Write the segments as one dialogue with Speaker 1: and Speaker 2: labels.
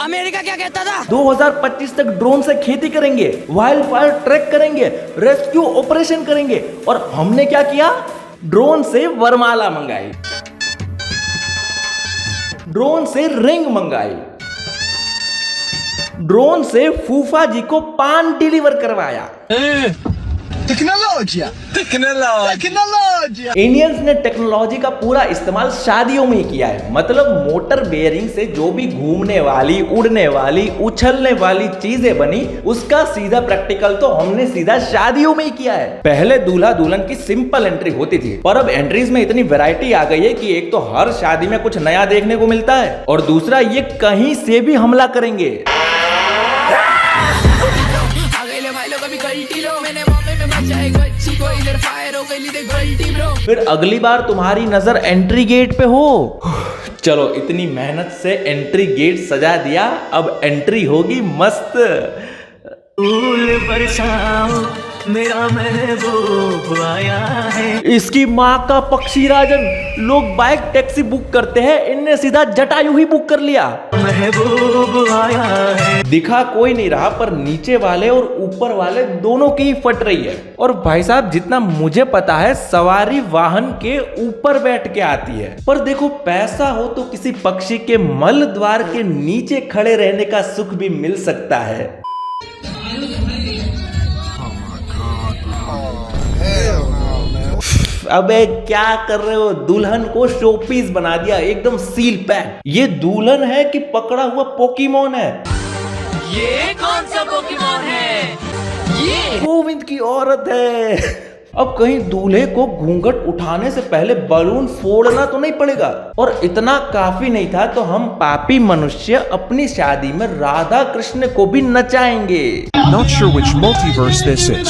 Speaker 1: America क्या कहता था?
Speaker 2: 2025 तक ड्रोन से खेती करेंगे, वाइल्ड फायर ट्रैक करेंगे, रेस्क्यू ऑपरेशन करेंगे। और हमने क्या किया? ड्रोन से वरमाला मंगाई, ड्रोन से रिंग मंगाई, ड्रोन से फूफा जी को पान डिलीवर करवाया।
Speaker 3: टेक्नोलॉजी
Speaker 2: इंडियंस ने टेक्नोलॉजी का पूरा इस्तेमाल शादियों में ही किया है। मतलब मोटर बेयरिंग से जो भी घूमने वाली, उड़ने वाली, उछलने वाली चीजें बनी, उसका सीधा प्रैक्टिकल तो हमने सीधा शादियों में ही किया है। पहले दूल्हा दुल्हन की सिंपल एंट्री होती थी, पर अब एंट्रीज में इतनी वैरायटी आ गई है कि एक तो हर शादी में कुछ नया देखने को मिलता है, और दूसरा ये कहीं से भी हमला करेंगे। फिर अगली बार तुम्हारी नजर एंट्री गेट पे हो। चलो, इतनी मेहनत से एंट्री गेट सजा दिया, अब एंट्री होगी मस्त। फूल बरसाओ मेरा महबूब आया है। इसकी माँ का पक्षी राजन, लोग बाइक टैक्सी बुक करते हैं, इनने सीधा जटायु ही बुक कर लिया। महबूब आया है। दिखा कोई नहीं रहा, पर नीचे वाले और ऊपर वाले दोनों की ही फट रही है। और भाई साहब, जितना मुझे पता है सवारी वाहन के ऊपर बैठ के आती है, पर देखो पैसा हो तो किसी पक्षी के मल द्वार के नीचे खड़े रहने का सुख भी मिल सकता है। अबे क्या कर रहे हो? दुल्हन को शोपीस बना दिया, एकदम सील पैक। ये दुल्हन है कि पकड़ा हुआ पोकेमोन है?
Speaker 1: ये कौन सा पोकेमोन है? ये
Speaker 2: गोविंद की औरत है। अब कहीं दूल्हे को घूंघट उठाने से पहले बलून फोड़ना तो नहीं पड़ेगा। और इतना काफी नहीं था तो हम पापी मनुष्य अपनी शादी में राधा कृष्ण को भी नचाएंगे।
Speaker 4: Not sure which multiverse this is.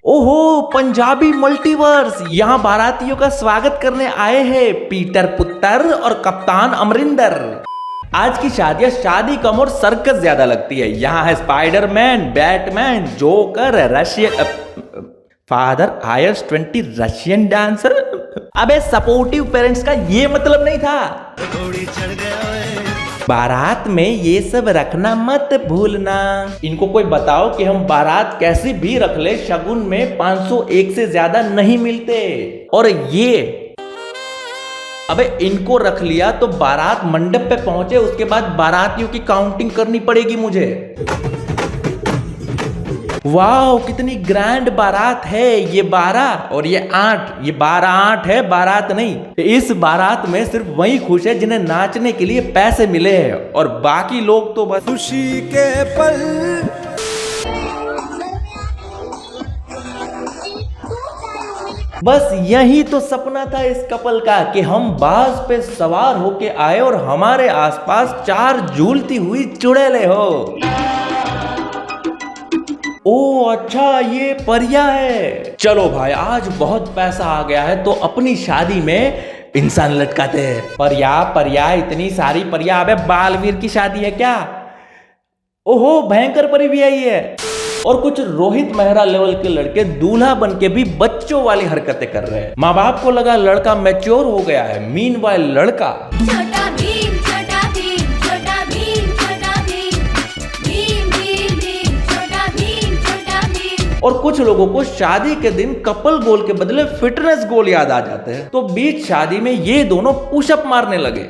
Speaker 2: ओहो, पंजाबी मल्टीवर्स। यहाँ बारातियों का स्वागत करने आए हैं पीटर पुत्र और कप्तान अमरिंदर। आज की शादियां शादी कम और सर्कस ज्यादा लगती है। यहाँ है Spiderman, Batman, joker, Russian father Aires 20 Russian dancer. अबे सपोर्टिव पेरेंट्स का ये मतलब नहीं था। बारात में ये सब रखना मत भूलना। इनको कोई बताओ कि हम बारात कैसी भी रख ले, शगुन में 501 से ज्यादा नहीं मिलते। और ये अबे इनको रख लिया तो बारात मंडप पे पहुंचे, उसके बाद बारातियों की काउंटिंग करनी पड़ेगी मुझे। वाह, कितनी ग्रैंड बारात है। ये 12 और ये 8, ये 12-8 है, बारात नहीं। इस बारात में सिर्फ वही खुश है जिन्हें नाचने के लिए पैसे मिले हैं, और बाकी लोग तो बस खुशी के पल। बस यही तो सपना था इस कपल का कि हम बाज पे सवार होके आए और हमारे आसपास 4 झूलती हुई चुड़ैलें हो। ओ अच्छा, ये परिया है। चलो भाई, आज बहुत पैसा आ गया है तो अपनी शादी में इंसान लटकाते हैं। परिया इतनी सारी परिया। अबे बालवीर की शादी है क्या? ओहो, भयंकर परी भी आई है। और कुछ रोहित मेहरा लेवल के लड़के दूल्हा बन के भी बच्चों वाली हरकतें कर रहे हैं। माँ बाप को लगा लड़का मैच्योर हो गया है, मीनवाइल लड़का और कुछ लोगों को शादी के दिन कपल गोल के बदले फिटनेस गोल याद आ जाते हैं, तो बीच शादी में ये दोनों पुशअप मारने लगे।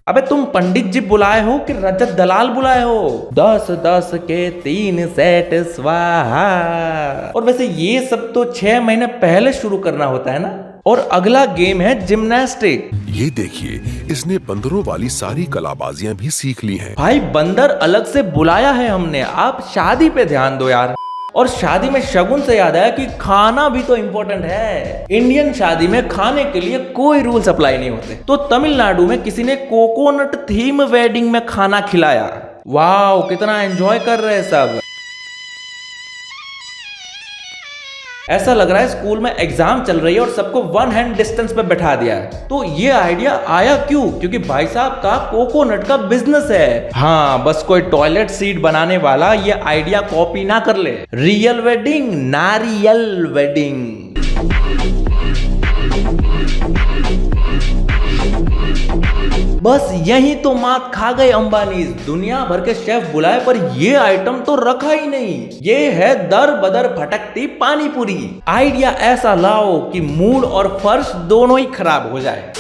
Speaker 2: अबे तुम पंडित जी बुलाए हो कि रजत दलाल बुलाए हो? 10-10 के 3 सेट स्वाहा। और वैसे ये सब तो 6 महीने पहले शुरू करना होता है ना। और अगला गेम है जिम्नास्टिक।
Speaker 5: ये देखिए, इसने बंदरों वाली सारी कलाबाजियां भी सीख ली हैं।
Speaker 2: भाई बंदर अलग से बुलाया है हमने, आप शादी पे ध्यान दो यार। और शादी में शगुन से याद आया कि खाना भी तो इम्पोर्टेंट है। इंडियन शादी में खाने के लिए कोई रूल्स अप्लाई नहीं होते। तो तमिलनाडु में किसी ने कोकोनट थीम वेडिंग में खाना खिलाया। वाह, कितना एंजॉय कर रहे हैं सब। ऐसा लग रहा है स्कूल में एग्जाम चल रही है और सबको 1 हैंड डिस्टेंस पे बैठा दिया है। तो ये आइडिया आया क्यों? क्योंकि भाई साहब का कोकोनट का बिजनेस है। हाँ, बस कोई टॉयलेट सीट बनाने वाला ये आइडिया कॉपी ना कर ले। रियल वेडिंग, नारियल वेडिंग। बस यही तो मात खा गए अंबानी। दुनिया भर के शेफ बुलाए पर ये आइटम तो रखा ही नहीं। ये है दर बदर भटकती पानी पूरी। आइडिया ऐसा लाओ कि मूड और फर्श दोनों ही खराब हो जाए।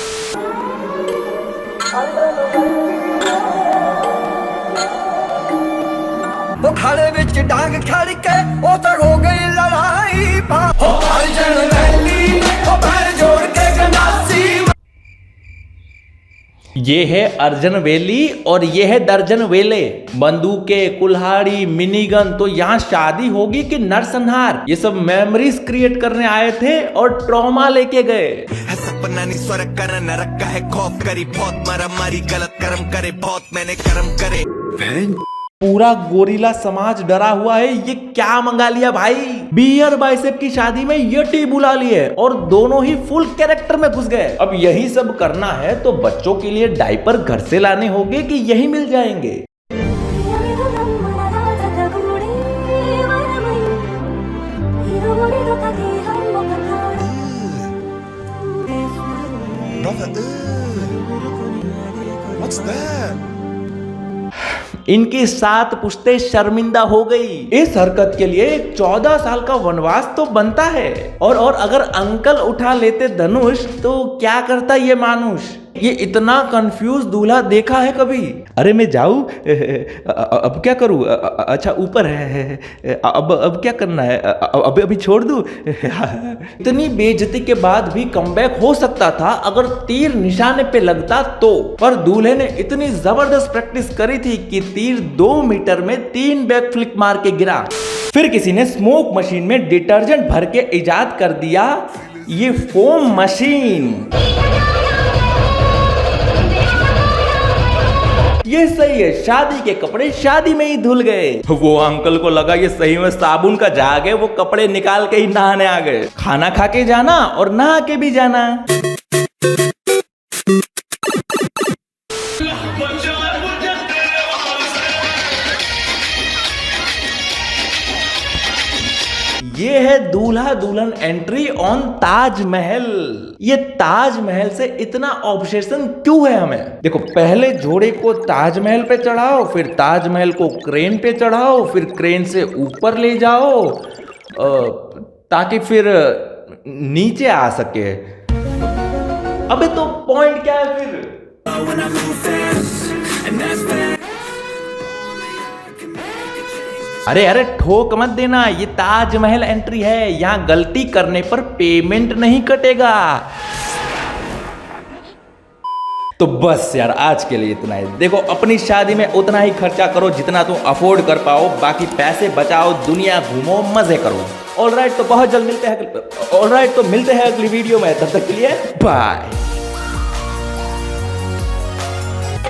Speaker 3: वो खड़े विच डांग खड़ के ओ तो हो गई लड़ाई हो अर्जन वैली हो पैर जोड़ के गंडासी।
Speaker 2: ये है अर्जन वैली और ये है दर्जन वेले। बंदूकें, कुल्हाड़ी, मिनीगन। तो यहाँ शादी होगी कि नरसंहार? ये सब मेमोरीज क्रिएट करने आए थे और ट्रॉमा लेके गए।
Speaker 3: सपना नहीं स्वर्ग कर नरक का है खौफ करी बहुत मारा मारी गलत कर्म करे बहुत मैंने कर्म करे।
Speaker 2: पूरा गोरिल्ला समाज डरा हुआ है। ये क्या मंगा लिया भाई? बियर बाइसेप की शादी में यटी बुला लिए और दोनों ही फुल कैरेक्टर में घुस गए। अब यही सब करना है तो बच्चों के लिए डायपर घर से लाने होंगे कि यही मिल जाएंगे?
Speaker 5: What's that?
Speaker 2: इनकी 7 पुश्तें शर्मिंदा हो गई। इस हरकत के लिए 14 साल का वनवास तो बनता है। और अगर अंकल उठा लेते धनुष तो क्या करता ये मानुष? ये इतना कंफ्यूज दूल्हा देखा है कभी? अरे मैं जाऊं? अब क्या करूं? अच्छा ऊपर है। अब क्या करना है? अभी छोड़ दूं? इतनी बेइज्जती के बाद भी कमबैक हो सकता था अगर तीर निशाने पे लगता तो। पर दूल्हे ने इतनी जबरदस्त प्रैक्टिस करी थी कि तीर 2 मीटर में 3 बैक फ्लिप मार के गिरा। फिर किसी ने स्मोक मशीन में डिटर्जेंट भर के इजाद कर दिया ये फोम मशीन। ये सही है, शादी के कपड़े शादी में ही धुल गए। वो अंकल को लगा ये सही में साबुन का झाग है। वो कपड़े निकाल के ही नहाने आ गए। खाना खा के जाना और नहा के भी जाना। ये है दूल्हा दुल्हन एंट्री ऑन ताजमहल। ये ताजमहल से इतना ऑब्सेशन क्यों है हमें? देखो, पहले जोड़े को ताजमहल पे चढ़ाओ, फिर ताजमहल को क्रेन पे चढ़ाओ, फिर क्रेन से ऊपर ले जाओ ताकि फिर नीचे आ सके। अबे तो पॉइंट क्या है फिर? अरे ठोक मत देना, ये ताजमहल एंट्री है। यहां गलती करने पर पेमेंट नहीं कटेगा। तो बस यार, आज के लिए इतना ही। देखो, अपनी शादी में उतना ही खर्चा करो जितना तुम अफोर्ड कर पाओ। बाकी पैसे बचाओ, दुनिया घूमो, मजे करो। ऑलराइट, तो बहुत जल्द मिलते हैं। ऑलराइट, तो मिलते हैं अगली वीडियो में। तब तक के लिए बाय।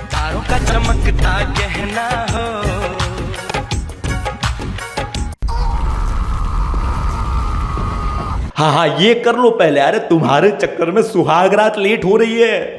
Speaker 3: तारों का चमकता गहना हो।
Speaker 2: हाँ, ये कर लो पहले। अरे तुम्हारे चक्कर में सुहाग रात लेट हो रही है।